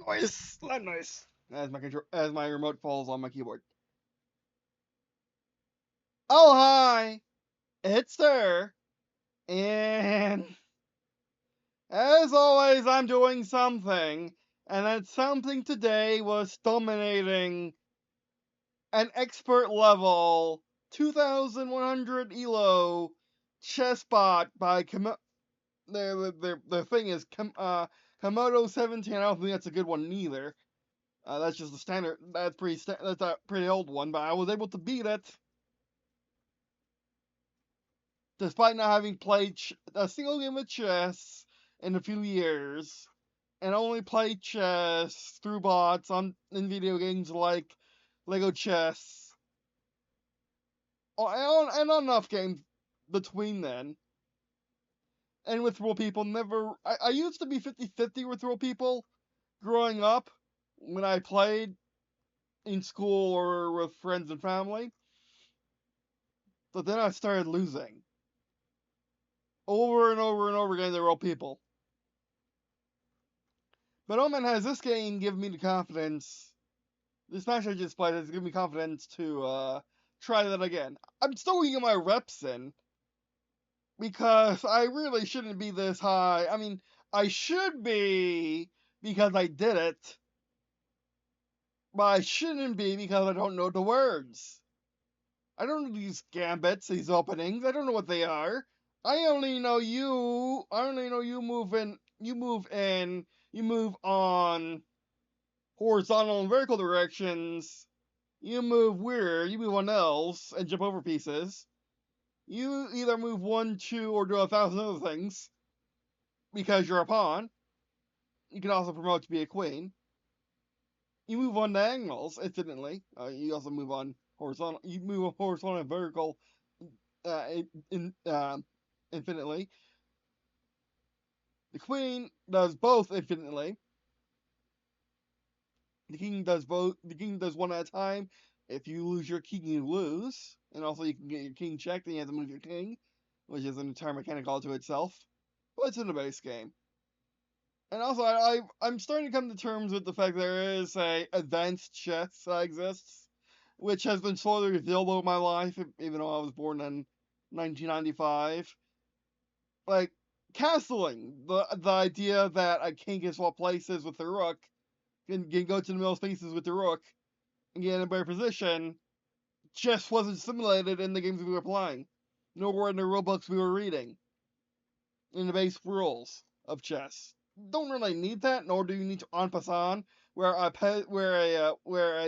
noise, loud noise, as my remote falls on my keyboard. Oh hi, it's there, and as always, I'm doing something, and that something today was dominating an expert level 2,100 Elo chess bot by the thing is Komodo 17. I don't think that's a good one either. That's just the standard. That's a pretty old one, but I was able to beat it despite not having played a single game of chess in a few years, and only played chess through bots in video games like Lego Chess, and on enough games between then. And with real people, I used to be 50-50 with real people growing up when I played in school or with friends and family. But then I started losing. Over and over and over again, they're all people. But Omen has this game given me the confidence. This match I just played has given me confidence to try that again. I'm still getting my reps in because I really shouldn't be this high. I mean, I should be because I did it, but I shouldn't be because I don't know the words. I don't know these gambits, these openings. I don't know what they are. I only know you. I only know you move in. You move in. You move on horizontal and vertical directions. You move weird. You move on L's and jump over pieces. You either move 1, 2, or do 1,000 other things because you're a pawn. You can also promote to be a queen. You move on diagonals infinitely. You also move on horizontal. You move on horizontal and vertical infinitely. The queen does both infinitely. The king does both. The king does one at a time. If you lose your king, you lose, and also you can get your king checked, and you have to move your king, which is an entire mechanic all to itself. But it's in the base game. And also, I'm starting to come to terms with the fact there is a advanced chess that exists, which has been slowly revealed over my life, even though I was born in 1995. Like castling, the idea that a king can swap places with the rook, can go to the middle spaces with the rook, and get in a better position, just wasn't simulated in the games we were playing, nor were in the rulebooks we were reading, in the base rules of chess. Don't really need that, nor do you need to en passant, where a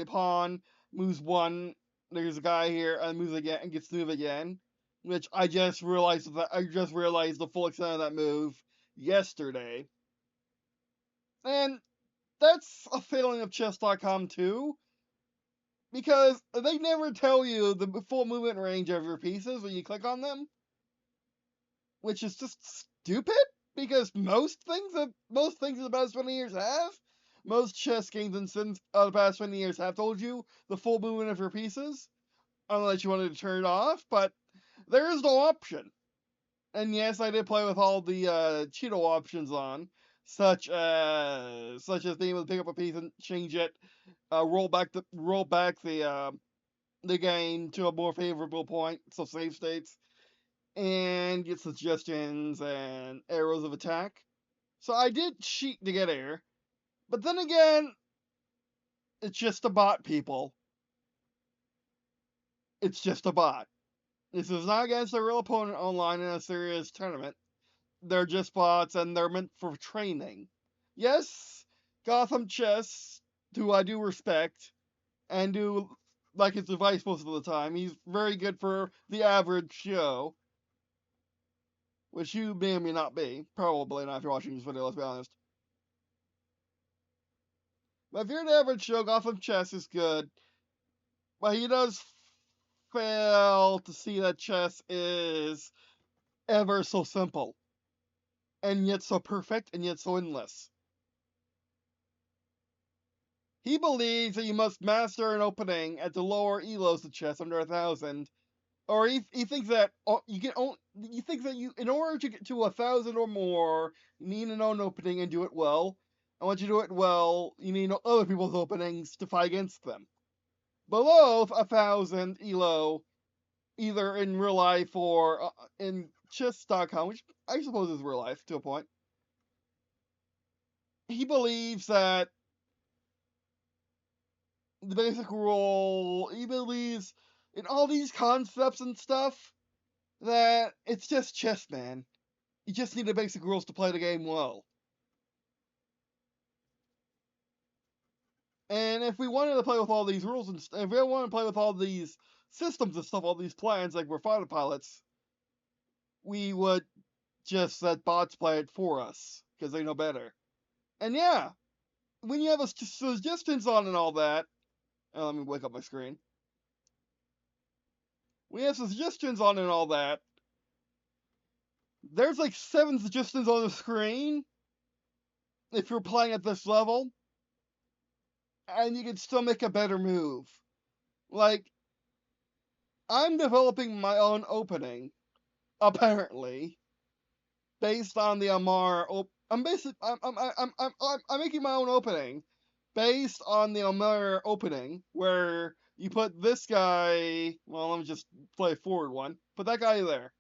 pawn moves one. There's a guy here and moves again and gets to move again, which I just realized the full extent of that move yesterday, and that's a failing of chess.com too, because they never tell you the full movement range of your pieces when you click on them, which is just stupid. Because most things in the past 20 years have, most chess games in the past 20 years have told you the full movement of your pieces, unless you wanted to turn it off. But there is no option. And yes, I did play with all the Cheeto options on, such as being able to pick up a piece and change it, roll back the game to a more favorable point, so save states, and get suggestions and arrows of attack. So I did cheat to get air, but then again, it's just a bot, people. It's just a bot. This is not against a real opponent online in a serious tournament. They're just bots, and they're meant for training. Yes, Gotham Chess, who I do respect, and do like his advice most of the time. He's very good for the average show, which you may or may not be. Probably not if you're watching this video, let's be honest. But if you're an average show, Gotham Chess is good. But he does fail to see that chess is ever so simple, and yet so perfect, and yet so endless. He believes that you must master an opening at the lower elos of chess under 1,000, or he thinks that in order to get to 1,000 or more, you need to know an opening and do it well. And once you do it well, you need other people's openings to fight against them. Below 1,000 Elo, either in real life or in chess.com, which I suppose is real life to a point, he believes that the basic rule, he believes in all these concepts and stuff, that it's just chess, man. You just need the basic rules to play the game well. And if we wanted to play with all these rules, and if we wanted to play with all these systems and stuff, all these plans, like we're fighter pilots, we would just let bots play it for us, because they know better. And yeah, when you have a suggestions on and all that, let me wake up my screen. When you have suggestions on and all that, there's like 7 suggestions on the screen if you're playing at this level, and you can still make a better move. Like, I'm developing my own opening, apparently, based on the Amar. I'm making my own opening based on the Amar opening, where you put this guy. Well, let me just play a forward one. Put that guy there.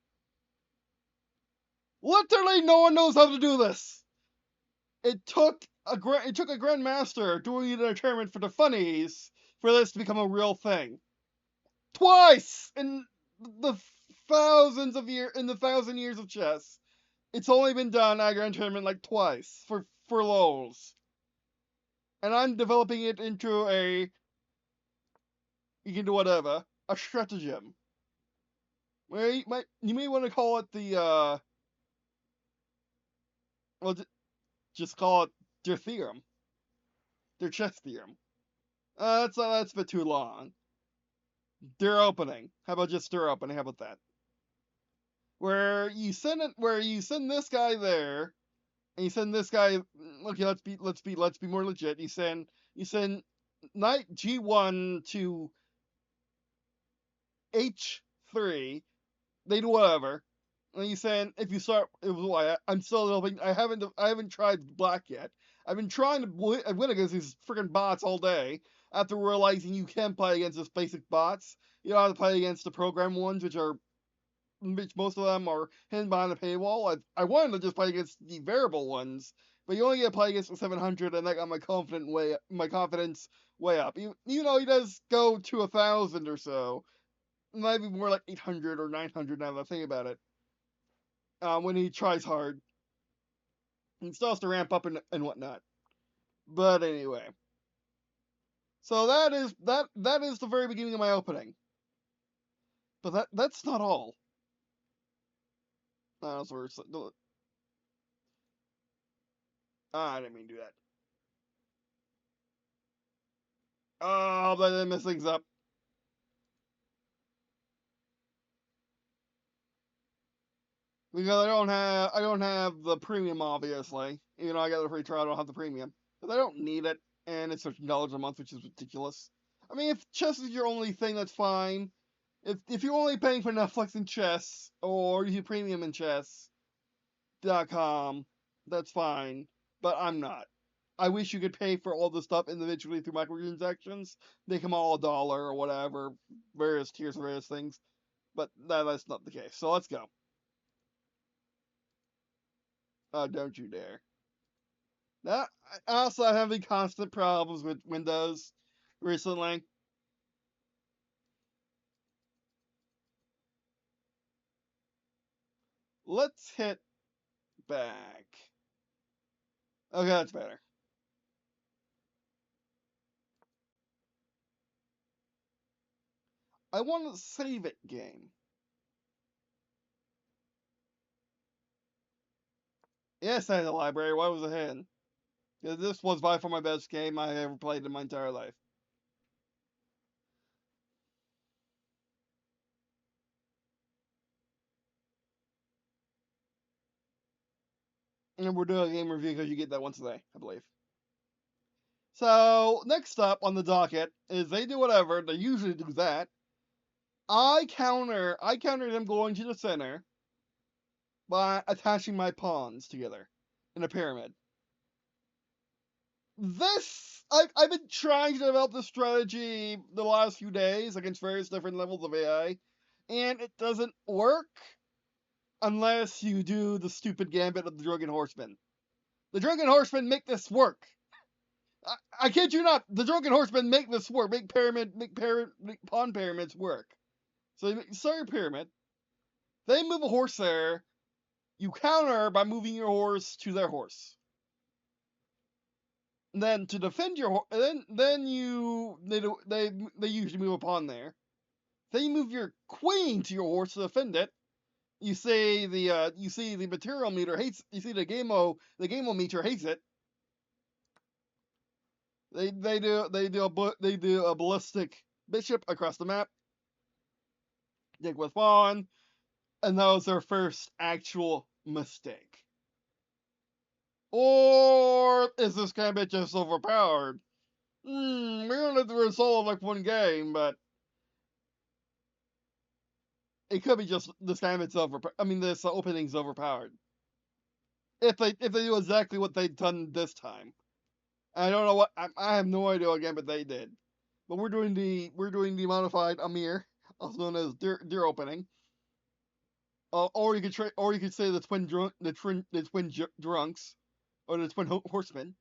Literally, no one knows how to do this. It took a grandmaster doing it in a tournament for the funnies for this to become a real thing. Twice in the 1,000 years of chess, it's only been done at a grand tournament like twice for lols. And I'm developing it into you can do whatever, a stratagem. Where you may want to call it the well, just call it their theorem, their chess theorem. That's a bit too long. Their opening. How about just their opening? How about that? Where you send this guy there, and you send this guy. Okay, let's be more legit. You send knight G1 to H3. They do whatever. And you send if you start. I'm still developing. I haven't tried black yet. I've been trying to win against these freaking bots all day. After realizing you can play against those basic bots, you don't have to play against the program ones, which most of them are hidden behind a paywall. I wanted to just play against the variable ones, but you only get to play against the 700, and that got my confidence way up. Even though he does go to 1,000 or so, maybe more like 800 or 900 now that I think about it. When he tries hard, he still has to ramp up and whatnot. But anyway, so that is the very beginning of my opening. But that's not all. I didn't mean to do that. Oh, but I messed things up. Because I don't have the premium, obviously. Even though I got the free trial, I don't have the premium. Because I don't need it, and it's $13 a month, which is ridiculous. I mean, if chess is your only thing, that's fine. If you're only paying for Netflix and chess, or you premium in chess.com, that's fine. But I'm not. I wish you could pay for all the stuff individually through microtransactions. Make them all $1 or whatever, various tiers, various things. But that's not the case. So let's go. Don't you dare. That also, I'm having constant problems with Windows recently. Let's hit back. Okay, that's better. I want to save it game. Yes, I had a library. Why was it hidden? This was by far my best game I ever played in my entire life. And we're doing a game review because you get that once a day, I believe. So, next up on the docket is they do whatever. They usually do that. I counter them going to the center by attaching my pawns together in a pyramid. I've been trying to develop this strategy the last few days against various different levels of AI, and it doesn't work unless you do the stupid gambit of the Drunken Horseman. The Drunken Horsemen make this work. I kid you not. The Drunken Horsemen make this work. Make pawn pyramids work. So you start your pyramid. They move a horse there. You counter by moving your horse to their horse. And then to defend your horse, then they usually move a pawn there. Then you move your queen to your horse to defend it. You see the material meter hates. You see the gameo meter hates it. They do a ballistic bishop across the map. Dig with pawn, and that was their first actual mistake. Or is this gambit just overpowered? We don't have the result of like one game, but it could be just this gambit's this opening's overpowered. If they do exactly what they've done this time. I don't know what I have no idea what gambit they did. But we're doing the modified Amir, also known as deer opening. Or you could say the twin drunks, or the twin horsemen.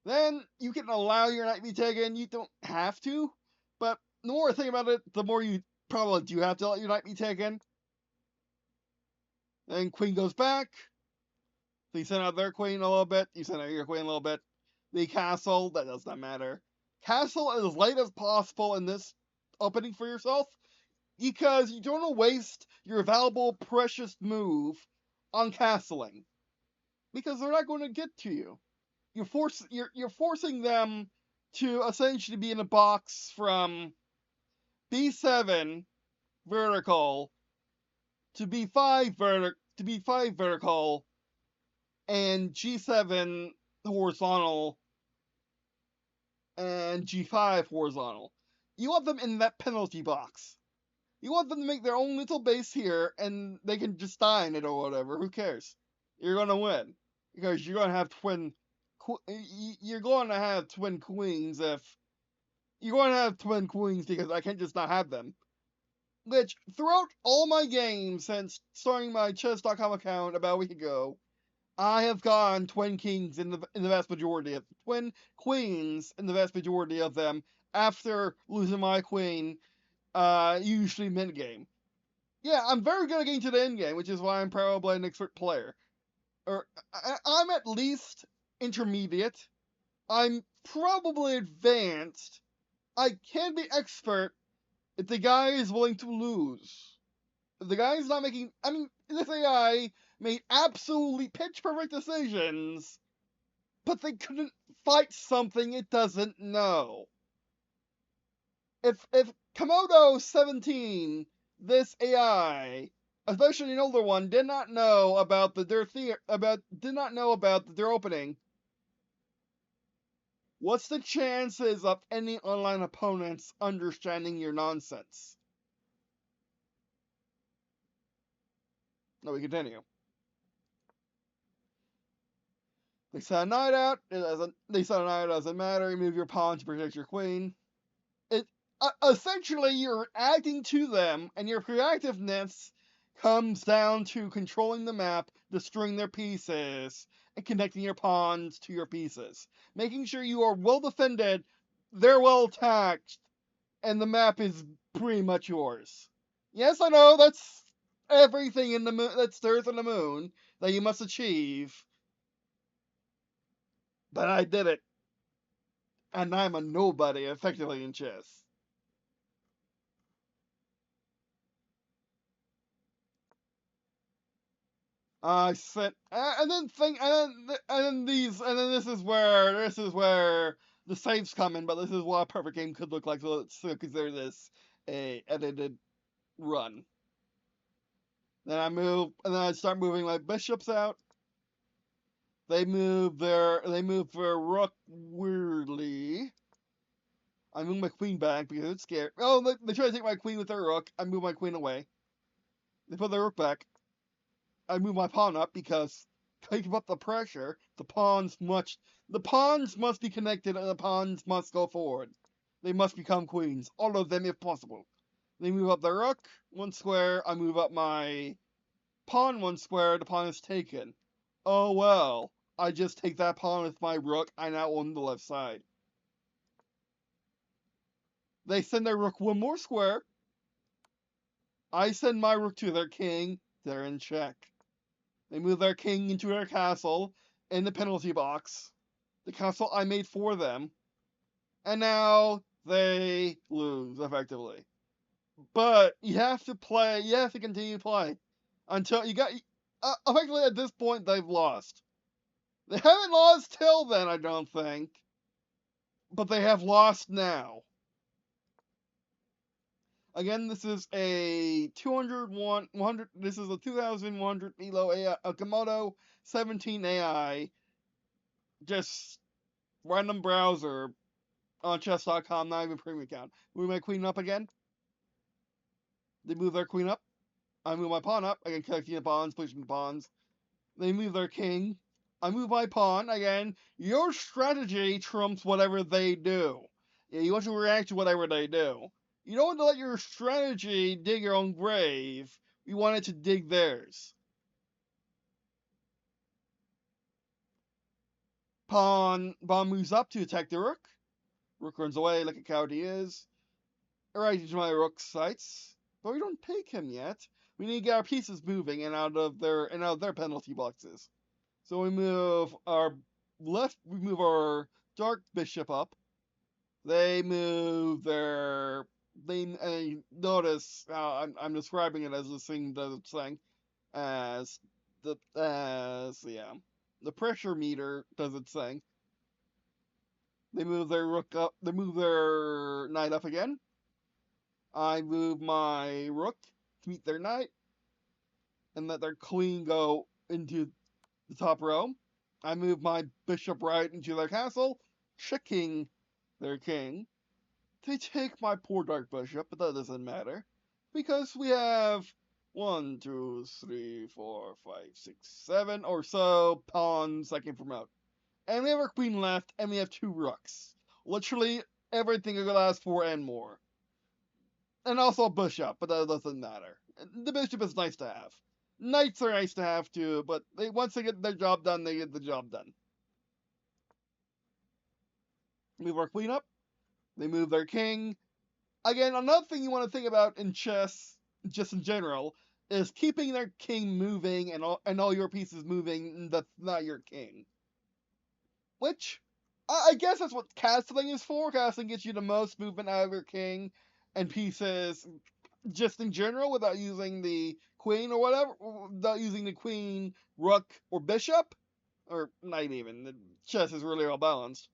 Then you can allow your knight to be taken. You don't have to, but the more I think about it, the more you probably do have to let your knight be taken. Then queen goes back. So you send out their queen a little bit. You send out your queen a little bit. The castle, that does not matter. Castle as late as possible in this opening for yourself, because you don't want to waste your valuable, precious move on castling, because they're not going to get to you. You're forcing them to essentially be in a box from B7 vertical to B5 vertical and G7 horizontal and G5 horizontal. You want them in that penalty box. You want them to make their own little base here, and they can just die in it or whatever. Who cares? You're gonna win because you're gonna have twin queens because I can't just not have them. Which throughout all my games since starting my chess.com account about a week ago, I have gone twin kings in the vast majority of twin queens in the vast majority of them after losing my queen, usually mid game. Yeah, I'm very good at getting to the end game, which is why I'm probably an expert player. Or I'm at least intermediate. I'm probably advanced. I can be expert if the guy is willing to lose. If the guy is not making, this AI made absolutely pitch perfect decisions, but they couldn't fight something it doesn't know. If Komodo 17, this AI, especially an older one, did not know about their opening, what's the chances of any online opponents understanding your nonsense? No, we continue. They send a knight out. It doesn't matter. You move your pawn to protect your queen. Essentially, you're acting to them, and your reactiveness comes down to controlling the map, destroying their pieces, and connecting your pawns to your pieces. Making sure you are well defended, they're well attacked, and the map is pretty much yours. Yes, I know, that's everything in the moon, that's Earth and the moon, that you must achieve. But I did it. And I'm a nobody, effectively, in chess. I said, and then this is where the saves come in. But this is what a perfect game could look like. So let's consider this a edited run. Then I start moving my bishops out. They move their rook weirdly. I move my queen back because it's scared. Oh, they try to take my queen with their rook. I move my queen away. They put their rook back. I move my pawn up because keep up the pressure, the pawns must be connected and the pawns must go forward. They must become queens, all of them if possible. They move up their rook 1 square. I move up my pawn 1 square. The pawn is taken. Oh well, I just take that pawn with my rook. I now own the left side. They send their rook 1 more square. I send my rook to their king. They're in check. They move their king into their castle in the penalty box. The castle I made for them. And now they lose, effectively. But you have to play, you have to continue to play. Until you got, effectively at this point, they've lost. They haven't lost till then, I don't think. But they have lost now. Again, this is a 100, this is a 2100 Elo AI, a Komodo 17 AI, just random browser on chess.com, not even premium account. Move my queen up again. They move their queen up. I move my pawn up. Again, connecting the pawns, pushing the pawns. They move their king. I move my pawn. Again, your strategy trumps whatever they do. Yeah, you want to react to whatever they do. You don't want to let your strategy dig your own grave. You want it to dig theirs. Pawn moves up to attack the rook. Rook runs away like a coward he is. Right into my rook's sights. But we don't take him yet. We need to get our pieces moving and out of their penalty boxes. So we move our dark bishop up. They move their notice how I'm describing it as this thing does its thing as the pressure meter does its thing. They move their rook up. They move their knight up again. I move my rook to meet their knight, and let their queen go into the top row. I move my bishop right into their castle, checking their king. They take my poor dark bishop, but that doesn't matter, because we have 1, 2, 3, 4, 5, 6, 7 or so pawns I can promote. And we have our queen left, and we have 2 rooks. Literally everything I could ask for and more. And also a bishop, but that doesn't matter. The bishop is nice to have. Knights are nice to have too, but once they get their job done, they get the job done. Move our queen up. They move their king. Again, another thing you want to think about in chess, just in general, is keeping their king moving and all your pieces moving that's not your king. Which, I guess that's what castling is for. Castling gets you the most movement out of your king and pieces just in general without using the queen or whatever, without using the queen, rook, or bishop, or knight even. The chess is really well balanced.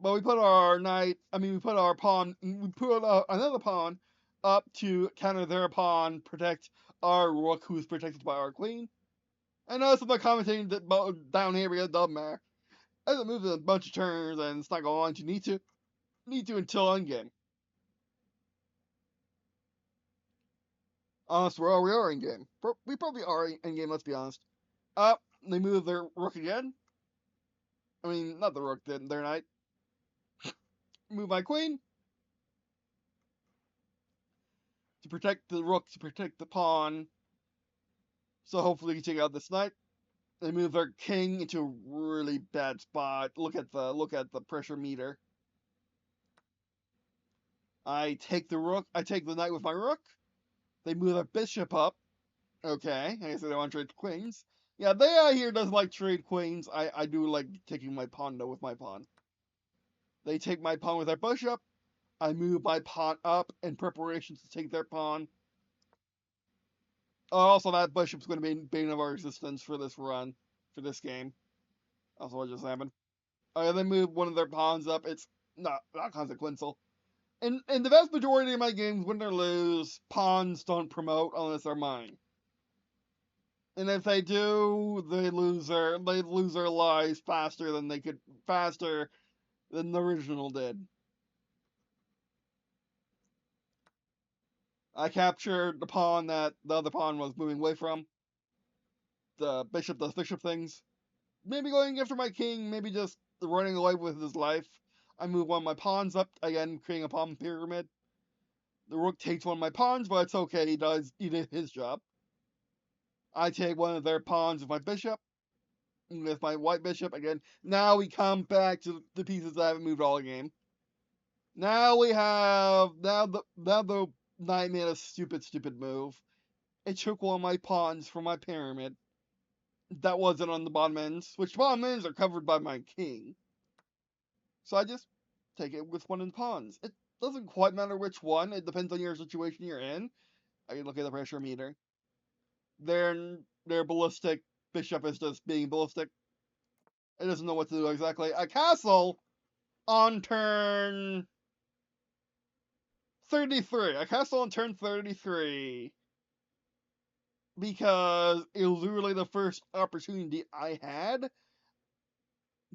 But we put our we put our pawn, we put another pawn up to counter their pawn, protect our rook who's protected by our queen. And also by commentating down here because it doesn't matter. As it moves a bunch of turns and it's not going to need to until endgame. Honest, we are in game. We probably are in game, let's be honest. They move their rook again. I mean, not the rook, their knight. Move my queen. To protect the rook, to protect the pawn. So hopefully we can take out this knight. They move their king into a really bad spot. Look at the pressure meter. I take the knight with my rook. They move their bishop up. Okay, I guess they want to trade queens. Yeah, they out here doesn't like trade queens. I do like taking my pawn though with my pawn. They take my pawn with their bishop. I move my pawn up in preparation to take their pawn. Also, that bishop's going to be bane of our existence for this run, for this game. Also, what just happened. They move one of their pawns up. It's not consequential. In the vast majority of my games, win or lose, pawns don't promote unless they're mine. And if they do, they lose their lives faster than the original did. I captured the pawn that the other pawn was moving away from. the bishop does bishop things. Maybe going after my king, maybe just running away with his life. I move one of my pawns up, again, creating a pawn pyramid. The rook takes one of my pawns, but it's okay, he did his job. I take one of their pawns with my bishop, with my white bishop, again. Now we come back to the pieces that I haven't moved all game. Now the knight made a stupid move. It took one of my pawns from my pyramid. That wasn't on the bottom ends, which bottom ends are covered by my king. So I just take it with one of the pawns. It doesn't quite matter which one. It depends on your situation you're in. I can look at the pressure meter. Their ballistic bishop is just being ballistic. It doesn't know what to do exactly. A castle on turn 33. A castle on turn 33. Because it was literally the first opportunity I had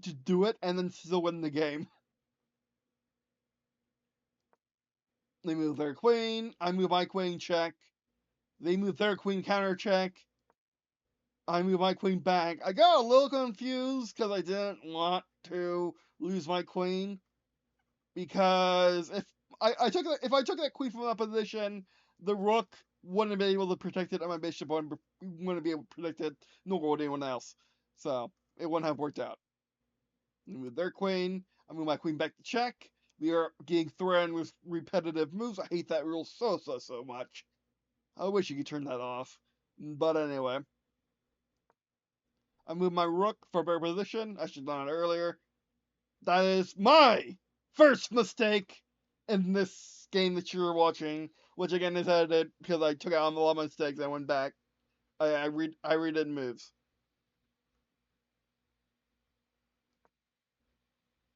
to do it and then still win the game. They move their queen. I move my queen, check. They move their queen, counter check. I move my queen back. I got a little confused because I didn't want to lose my queen. Because if I took that queen from that position, the rook wouldn't be able to protect it, and my bishop wouldn't be able to protect it, nor would anyone else. So it wouldn't have worked out. I move their queen. I move my queen back to check. We are getting threatened with repetitive moves. I hate that rule so much. I wish you could turn that off. But anyway. I move my rook for a better position. I should have done it earlier. That is my first mistake in this game that you're watching, which again is edited because I took out a lot of mistakes. I went back. I redid moves.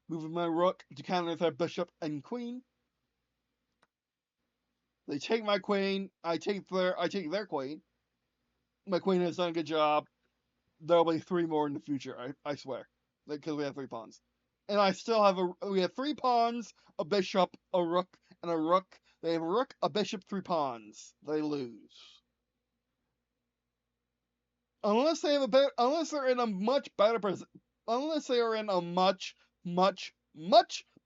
Moving my rook to counter their bishop and queen. They take my queen. I take their queen. My queen has done a good job. There'll be 3 more in the future. I swear, because we have 3 pawns. And I still have we have 3 pawns, a bishop, a rook, and a rook. They have a rook, a bishop, 3 pawns. They lose. Unless they have unless they're in a much better unless they are in a much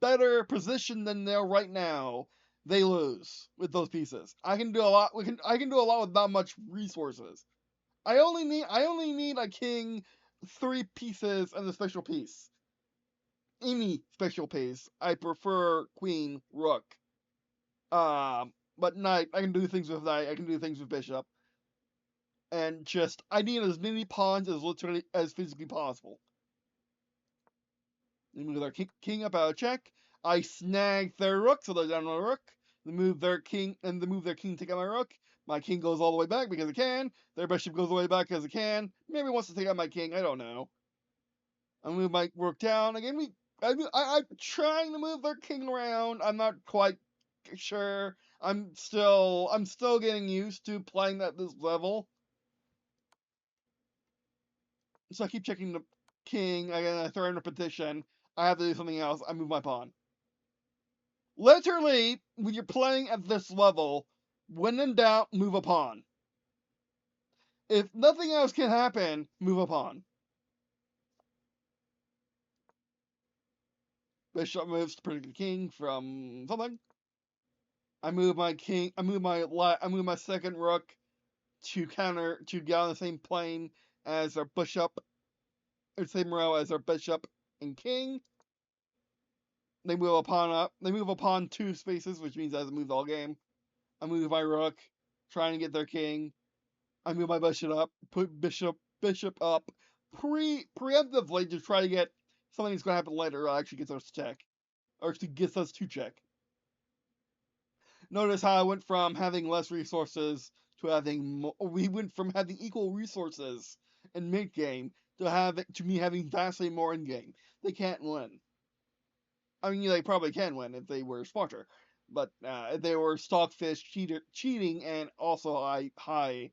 better position than they are right now, they lose with those pieces. I can do a lot. I can do a lot with not much resources. I only need a king, 3 pieces, and a special piece. Any special piece. I prefer queen, rook. But knight, I can do things with knight. I can do things with bishop. And just, I need as many pawns as physically possible. They move their king up out of check. I snag their rook, so they're down on a rook. They move their king, to take out my rook. My king goes all the way back because it can. Their bishop goes all the way back because it can. Maybe it wants to take out my king. I don't know. I move my rook down. Again, I'm trying to move their king around. I'm not quite sure. I'm still getting used to playing at this level. So I keep checking the king. Again, I throw in a petition. I have to do something else. I move my pawn. Literally, when you're playing at this level, when in doubt, move a pawn. If nothing else can happen, move a pawn. Bishop moves to protect the king from something. I move my king. I move my second rook to get on the same plane as our bishop, or same row as our bishop and king. They move a pawn up. They move a pawn 2 spaces, which means I have to move the whole game. I move my rook, trying to get their king. I move my bishop up, put bishop up, preemptively to try to get something that's going to happen later. Actually gets us to check, or actually gets us to check. Notice how I went from having less resources to having more. We went from having equal resources in mid game to me having vastly more in game. They can't win. I mean, they probably can win if they were smarter, but if they were stockfish cheating, and also and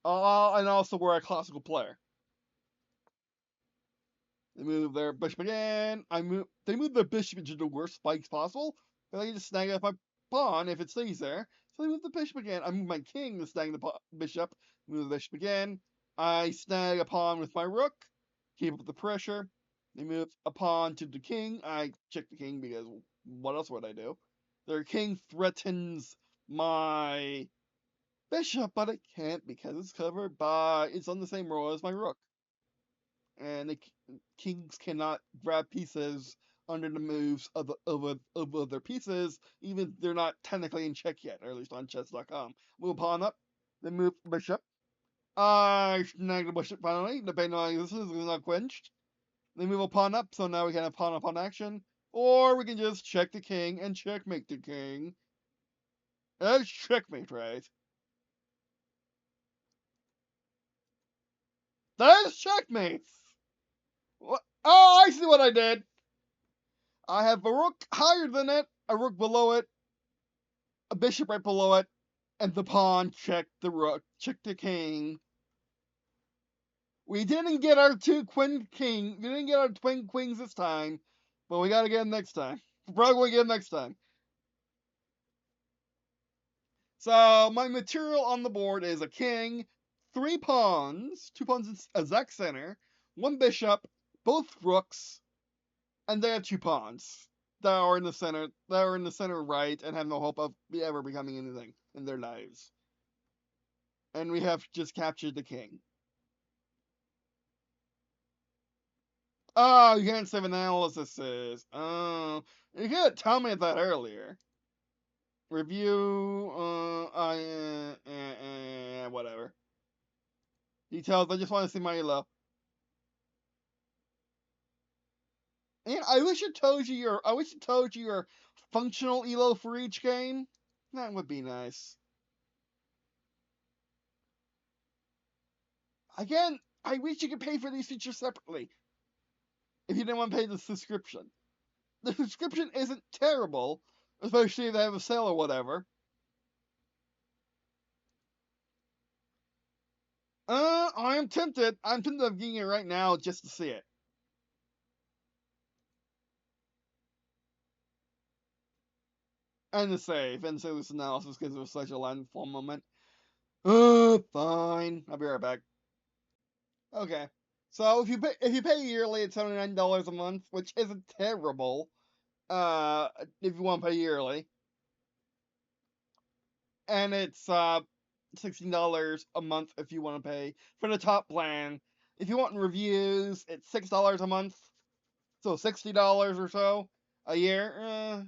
also were a classical player. They move their bishop again. They move their bishop into the worst spikes possible, and they can just snag up my pawn if it stays there. So they move the bishop again. I move my king to snag the bishop. Move the bishop again. I snag a pawn with my rook, keep up the pressure. They move a pawn to the king. I check the king because what else would I do? Their king threatens my bishop, but it can't because it's covered by. It's on the same row as my rook, and the kings cannot grab pieces under the moves of other pieces, even if they're not technically in check yet, or at least on chess.com. Move pawn up, then move bishop. I snag the bishop finally. The pain this is not quenched. They move a pawn up, so now we can have pawn upon action. Or we can just check the king and checkmate the king. That's checkmate, right? That is checkmate! What? Oh, I see what I did! I have a rook higher than it, a rook below it, a bishop right below it, and the pawn check the rook, check the king. We didn't get our we didn't get our twin queens this time, but we gotta get them next time. We're probably gonna get them next time. So my material on the board is a king, 3 pawns, 2 pawns in exact center, 1 bishop, both rooks, and they have 2 pawns that are in the center right and have no hope of ever becoming anything in their lives. And we have just captured the king. Oh, you can't save analysis. Oh, you can't tell me that earlier. Review. Whatever. Details. I just want to see my elo. And I wish it told you your functional elo for each game. That would be nice. Again, I wish you could pay for these features separately. If you didn't want to pay the subscription. The subscription isn't terrible, especially if they have a sale or whatever. I'm tempted. I'm tempted of getting it right now just to see it. And to save this analysis because it was such a landfall moment. Fine. I'll be right back. Okay. So if you pay yearly, it's $79 a month, which isn't terrible. If you want to pay yearly, and it's $16 a month if you want to pay for the top plan. If you want reviews, it's $6 a month, so $60 or so a year.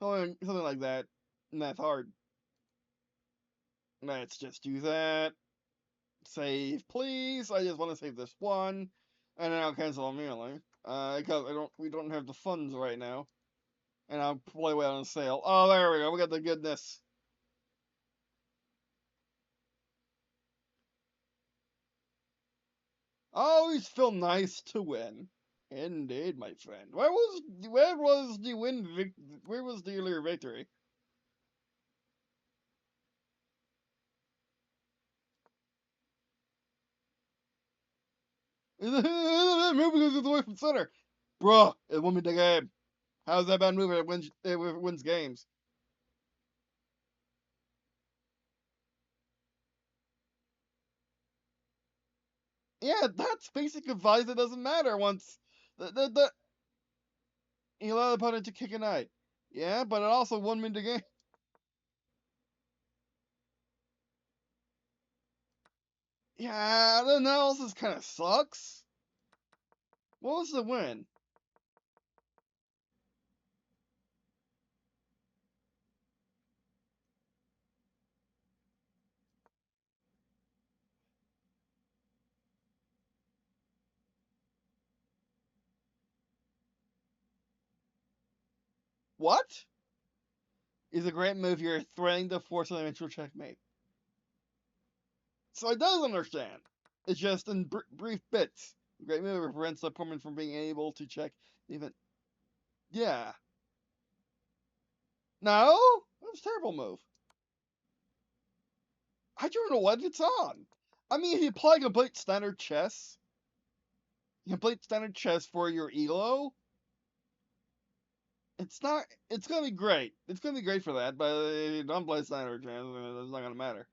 Something like that. And that's hard. Let's just do that. Save, please. I just want to save this one, and then I'll cancel immediately. Because we don't have the funds right now, and I'll play away on sale. Oh, there we go. We got the goodness. Always feel nice to win. Indeed, my friend. Where was the earlier victory? Move because it's away from center. Bruh, it won me the game. How's that bad move? It wins games. Yeah, that's basic advice. It doesn't matter once the you allow the opponent to kick a knight. Yeah, but it also won me the game. Yeah, the analysis kind of sucks. What was the win? What? Is a great move. You're threatening to force an eventual checkmate. So I don't understand. It's just in brief bits. Great move prevents the opponent from being able to check even. Yeah. No? That was a terrible move. I don't know what it's on. I mean, if you play complete standard chess for your elo, it's not. It's gonna be great. It's gonna be great for that, but if you don't play standard chess, it's not gonna matter.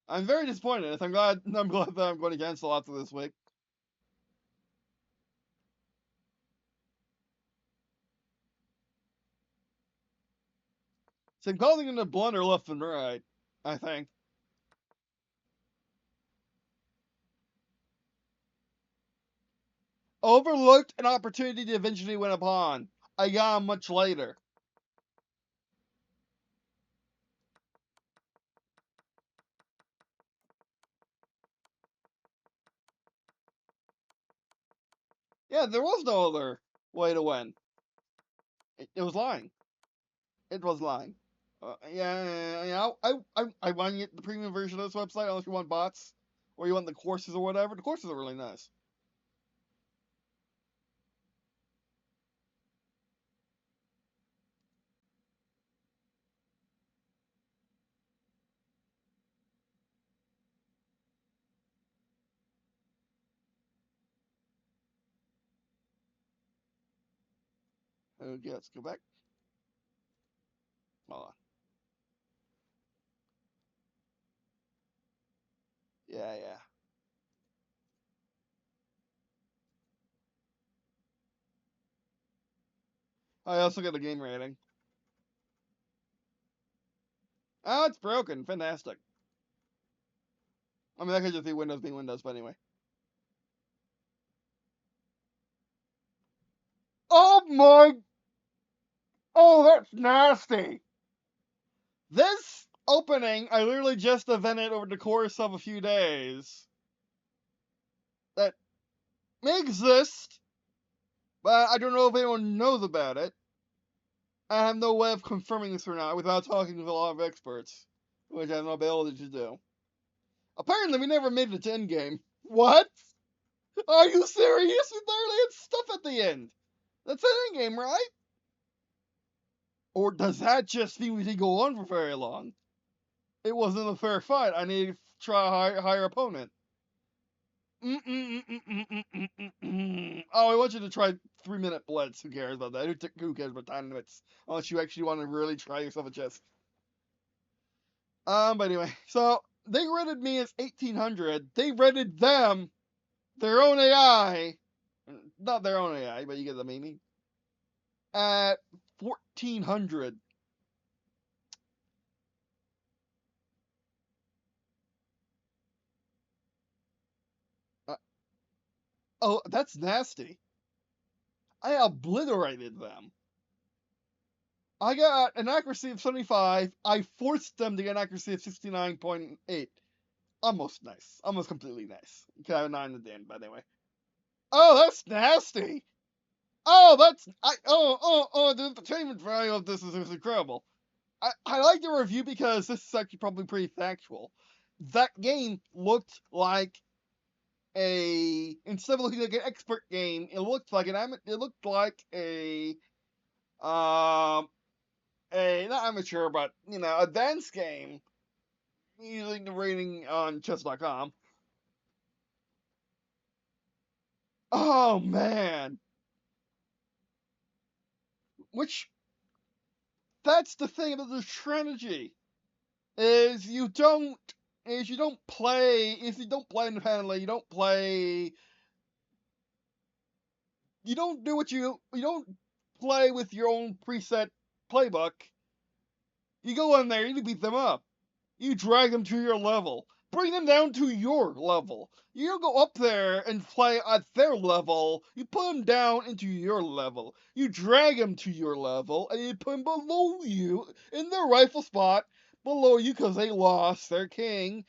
I'm very disappointed. I'm glad that I'm going to cancel after this week. So I'm calling it a blunder left and right, I think. Overlooked an opportunity to eventually win upon. I got him much later. Yeah, there was no other way to win. It was lying. It was lying. I want to get the premium version of this website unless you want bots or you want the courses or whatever. The courses are really nice. Okay, let's go back. Hold on. Yeah. I also got a game rating. Oh, it's broken. Fantastic. I mean, that could just be Windows being Windows, but anyway. Oh my! Oh, that's nasty! This opening, I literally just invented over the course of a few days. That may exist, but I don't know if anyone knows about it. I have no way of confirming this or not without talking with a lot of experts, which I have no ability to do. Apparently, we never made it to endgame. What? Are you serious? We literally had stuff at the end. That's an endgame, right? Or does that just mean we didn't go on for very long? It wasn't a fair fight. I need to try a higher opponent. Oh, I want you to try 3-minute blitz. Who cares about that? Who cares about time limits? Unless you actually want to really try yourself a chess. But anyway, so they rated me as 1800. They rated them, their own AI, not their own AI, but you get the meaning, at 1400. Uh, oh, that's nasty. I obliterated them. I got an accuracy of 75. I forced them to get an accuracy of 69.8. Almost nice. Almost completely nice. You can have a 9 at the end, by the way. Oh, that's nasty. Oh, the entertainment value of this is incredible. I like the review because this is actually probably pretty factual. That game looked like instead of looking like an expert game, it looked like a not amateur, but advanced game using the rating on chess.com. Oh man, which that's the thing about the strategy is you don't play if you don't play independently, you don't do what you don't play with your own preset playbook. You go in there, you beat them up. You drag them to your level. Bring them down to your level. You don't go up there and play at their level. You put them down into your level. You drag them to your level, and you put them below you in their rightful spot below you because they lost their king.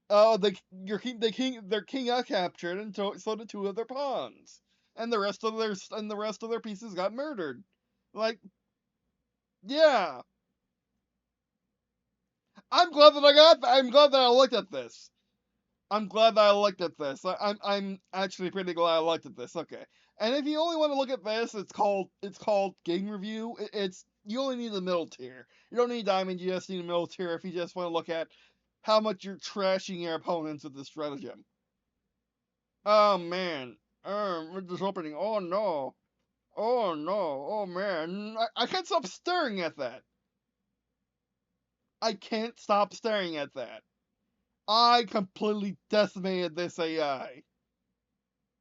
Their king got captured, and so did 2 of their pawns, and the rest of their pieces got murdered. Like, yeah, I'm glad that I looked at this. I'm glad that I looked at this. I'm actually pretty glad I looked at this. Okay, and if you only want to look at this, it's called game review. It's you only need the middle tier. You don't need diamond. You just need a middle tier if you just want to look at how much you're trashing your opponents with this stratagem. Oh man, with this opening. Oh no. Oh no. Oh man. I can't stop staring at that. I can't stop staring at that. I completely decimated this AI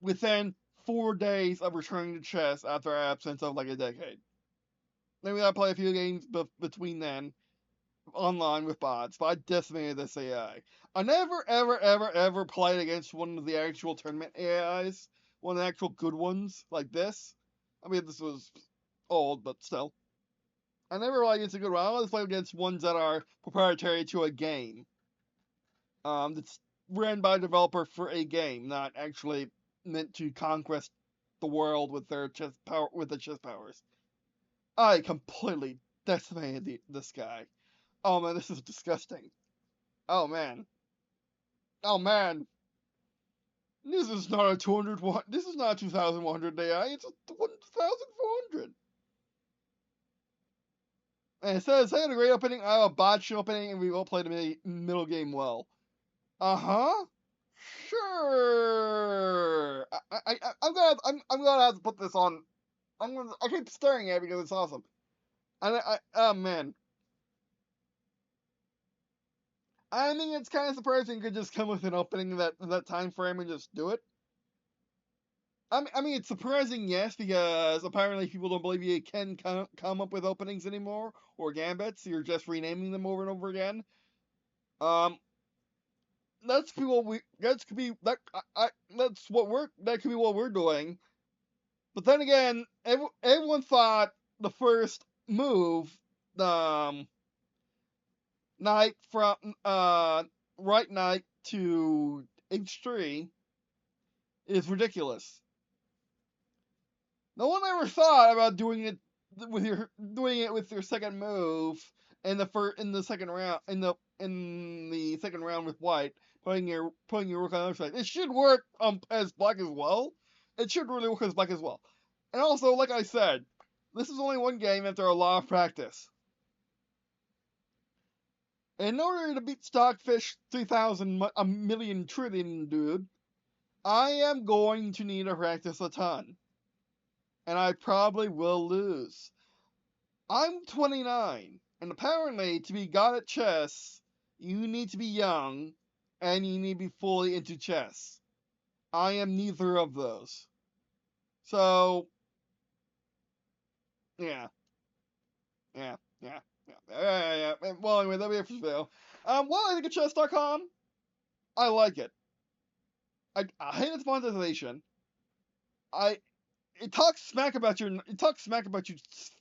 within 4 days of returning to chess after an absence of like a decade. Maybe I play a few games between then online with bots, but I decimated this AI. I never, ever, ever, ever played against one of the actual tournament AIs, one of the actual good ones like this. I mean, this was old, but still. I never played against a good one. I always play against ones that are proprietary to a game. That's ran by a developer for a game, not actually meant to conquest the world with their chess power with the chess powers. I completely decimated this guy. Oh man, this is disgusting. Oh man. Oh man. This is not a 200. This is not a 2,100 AI. It's a 1,400. And it says, "Hey, had a great opening. I have a botched opening, and we all played the middle game well." Uh huh. Sure. I'm gonna have to put this on. I keep staring at it because it's awesome. And oh man, I think it's kind of surprising you could just come with an opening in that time frame and just do it. I mean, it's surprising, yes, because apparently people don't believe you can come up with openings anymore or gambits. You're just renaming them over and over again. Um, that's people we that's could be that that's what we're that could be what we're doing. But then again, everyone thought the first move, um, knight from right knight to h3 is ridiculous. No one ever thought about doing it with your second move in the second round in the second round with white, putting your rook on the other side. It should work as black as well. It should really work as black as well. And also, like I said, this is only one game after a lot of practice. In order to beat Stockfish 3,000 a million trillion, dude, I am going to need to practice a ton. And I probably will lose. I'm 29, and apparently to be god at chess, you need to be young, and you need to be fully into chess. I am neither of those. So, yeah, yeah, yeah, yeah. Well, anyway, that'll be it for today. Well, I think of chess.com. I like it. I hate its monetization. I it talks smack about you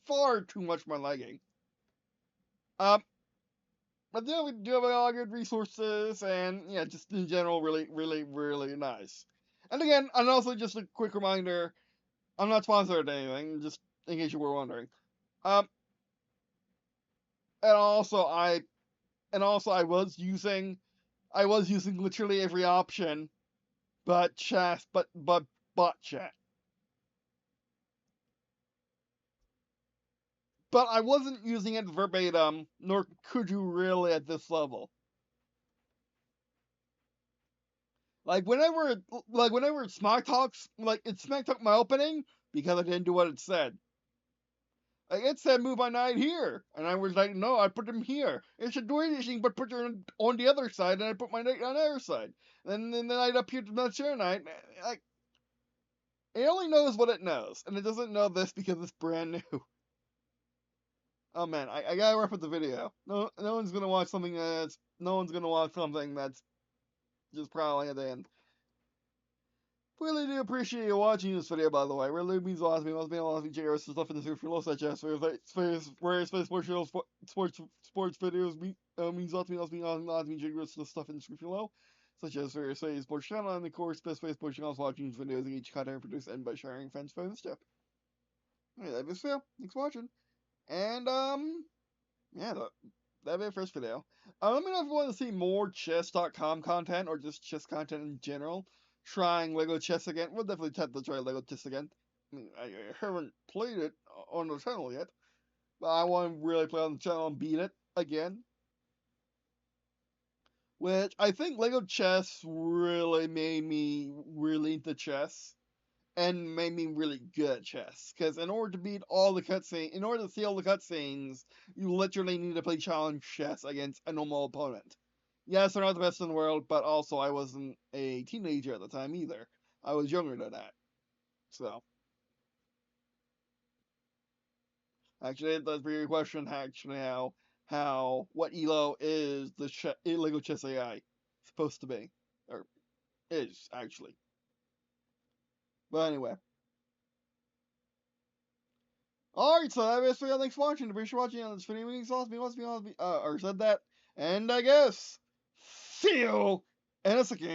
far too much for my liking. Um, but yeah, we do have a lot of good resources, and yeah, just in general, really, really, really nice. And again, and also just a quick reminder, I'm not sponsored or anything, just in case you were wondering. Um, and also I was using literally every option, but chat, but bot chat. But I wasn't using it verbatim, nor could you really at this level. Whenever it smack talks, like it smack talked my opening because I didn't do what it said. Like it said move my knight here, and I was like, no, I put him here. It should do anything but put her on the other side, and I put my knight on the other side. And then the knight up here to match your knight. Like it only knows what it knows, and it doesn't know this because it's brand new. Oh man, I gotta wrap up the video. No one's gonna watch something that's just probably at the end. Really do appreciate you watching this video, by the way. Really means a lot to me. It must mean a lot to me. Check out some stuff in the description below, such as various sports channels, sports videos. Means a lot to me. It means a lot to me. Check out some stuff in the description below, such as various sports channel, and of course, best way sports channels watching these videos and each content produced and by sharing friends for this step. Anyway, that's it. Thanks for watching, and yeah, that'll be the first video. Let me know if you want to see more chess.com content or just chess content in general. Trying Lego chess again. We'll definitely attempt to try Lego chess again. I mean, I haven't played it on the channel yet, but I want to really play on the channel and beat it again. Which I think Lego chess really made me really into chess and made me really good at chess. Because in order to beat all the cutscenes, in order to see all the cutscenes, you literally need to play challenge chess against a normal opponent. Yes, they're not the best in the world, but also I wasn't a teenager at the time either. I was younger than that. So, actually, that's a your question. Actually, what Elo is the illegal chess AI supposed to be, or is actually. But anyway, all right. So that is for you. Thanks for watching. Appreciate watching on this video. Or said that, and I guess see you in a second.